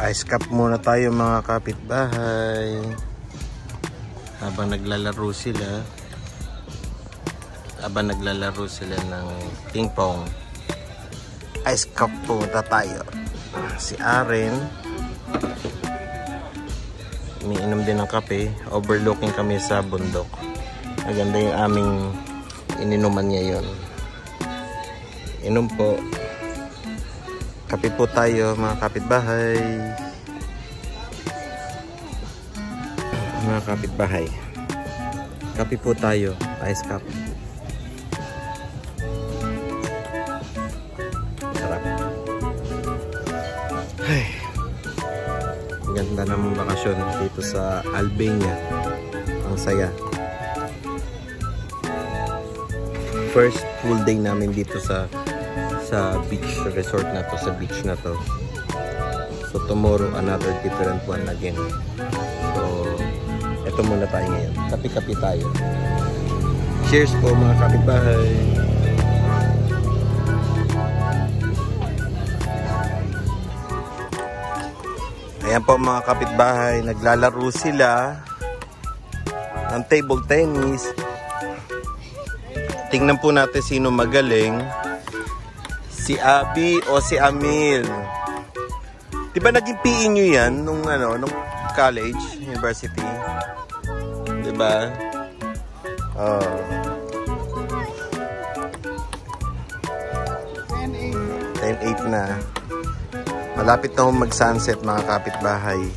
Ice cup muna tayo mga kapitbahay. Habang naglalaro sila. Ng ping pong. Ice cup punta tayo. Si Aren. Umiinom din ng kape. Overlooking kami sa bundok. Maganda yung aming ininuman niya yun. Inom po. Kape po tayo mga kapitbahay. Mga kapitbahay. Kape po tayo. Ice cup. Sarap. Ay. Ganda ng bakasyon dito sa Albania. Ang saya. First full day namin dito sa beach resort na to, sa beach na to. So tomorrow another different one again. So eto muna tayo ngayon. Kape-kape tayo. Cheers po mga kapitbahay. Ayan po mga kapitbahay, naglalaro sila ng table tennis. Tingnan po natin sino magaling. Si Abby o si Amil. Diba naging PE nyo yan nung college, university? Diba? Oh. 10-8 na. Malapit na mag-sunset mga kapitbahay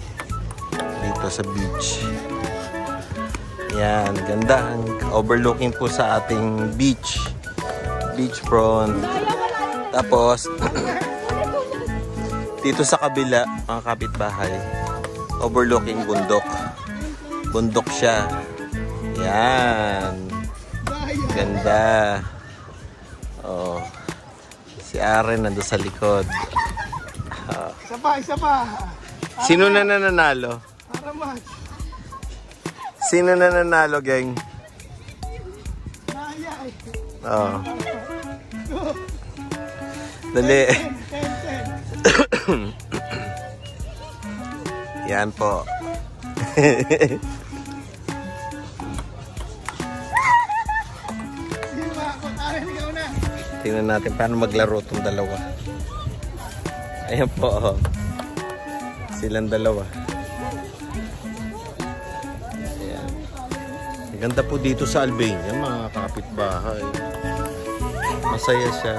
dito sa beach. Yan, ganda. Overlooking po sa ating beach. Beachfront. Tapos, dito sa kabila, mga kapitbahay, overlooking bundok. Bundok siya. Yan. Ganda. Oh. Si Aren nandun sa likod. Isa pa. Sino na nananalo? Sino na nananalo, gang? Oh. Dali. Yan po. Tingnan natin paano maglaro itong dalawa. Ayan po. Silang dalawa. Ayan. Ganda po dito sa Albania, mga kapitbahay. Masaya siya.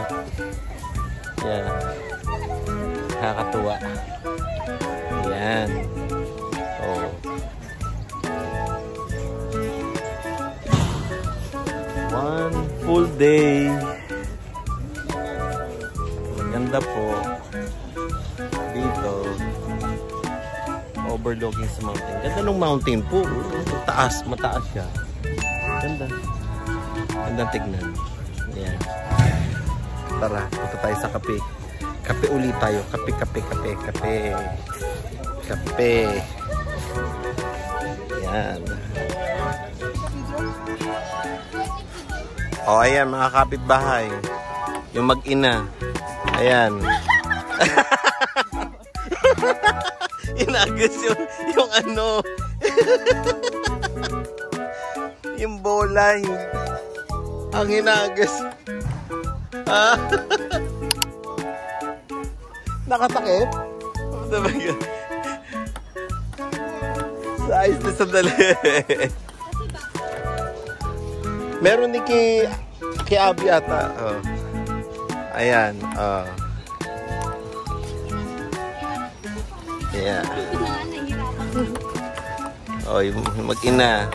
Ayan. Nakakatuwa. Ayan. Oh. One full day. Maganda po. Dito. Overlooking sa mountain. Ganda ng mountain po. Mataas siya. Ganda. Ganda tignan. Ayan. Tara, punta tayo sa kape. Kape ulit tayo. Kape. Ayan. O, ayan mga kapitbahay. Yung mag-ina. Ayan. Inagas yung ano. Yung bola. Ang inagas. Ah. Nakatakip? Diba yun? Sa ayos na sandali. Meron ni kay Abby ata. Oh. Ayan. Oh. Yeah. Oh, mag-ina.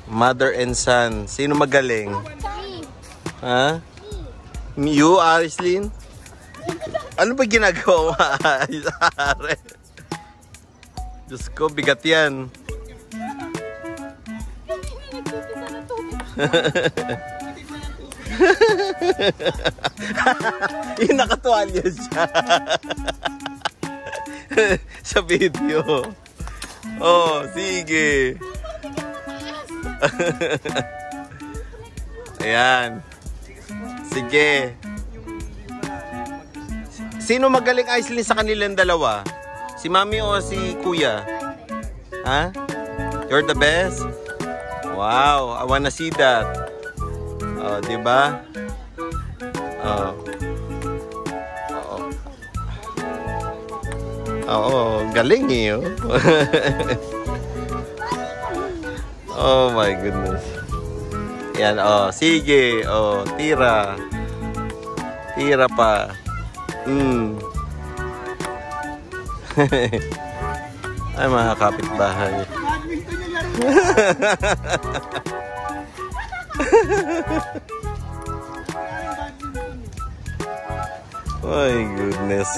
Mother and son. Sino magaling? Ha? You, Arislin? Ano ba ginagawa mo? Diyos ko, bigat yan. Yung nakatuwalya siya. Sa video. Oh, sige. Ayan. Sige. Sino magaling, Aislinn, sa kanilang dalawa? Si Mami o si Kuya? Ha? You're the best? Wow, I wanna see that. Oh, diba? Oh. Oo, galing eh. Oh my goodness. Yan, oh, sige. Oh, tira. Tira pa. Ay, mga kapitbahay. My goodness.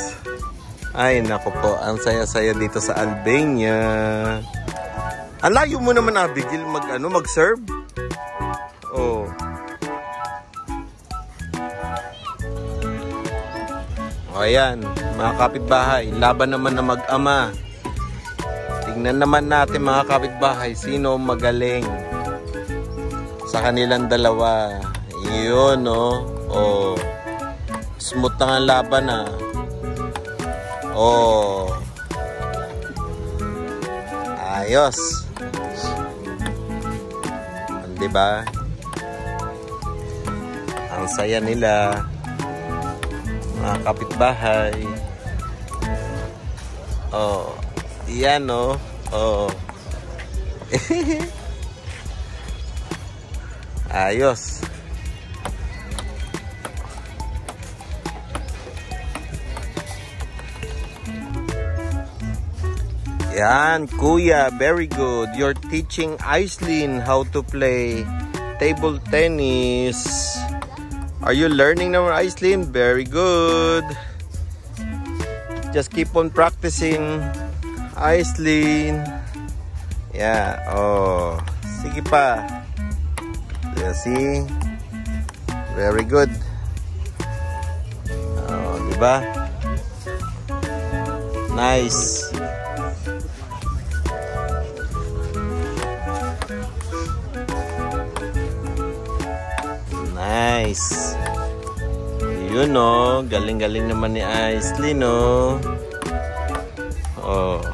Ay, naku po. Ang saya-saya dito sa Albania. Ang layo mo naman, Abigail, mag-serve. Oh. O, ayan. Mga kapitbahay. Laban naman na mag-ama. Tingnan naman natin, mga kapitbahay, sino magaling sa kanilang dalawa. Iyon, oh. Oh. Smooth na nga laban, ah. Oh. Ayos. Diba? Ang saya nila. Mga kapitbahay. Oh. Yan, oh. Oh. Ayos. Yan, Kuya, very good. You're teaching Aislinn how to play table tennis. Are you learning now, Aislinn? Very good. Just keep on practicing, Aislinn. Yeah, oh. Sige pa. See? Very good. Oh, diba? Nice. Nice. Yun, oh. Galing-galing naman ni Aislinn, oh. Oh.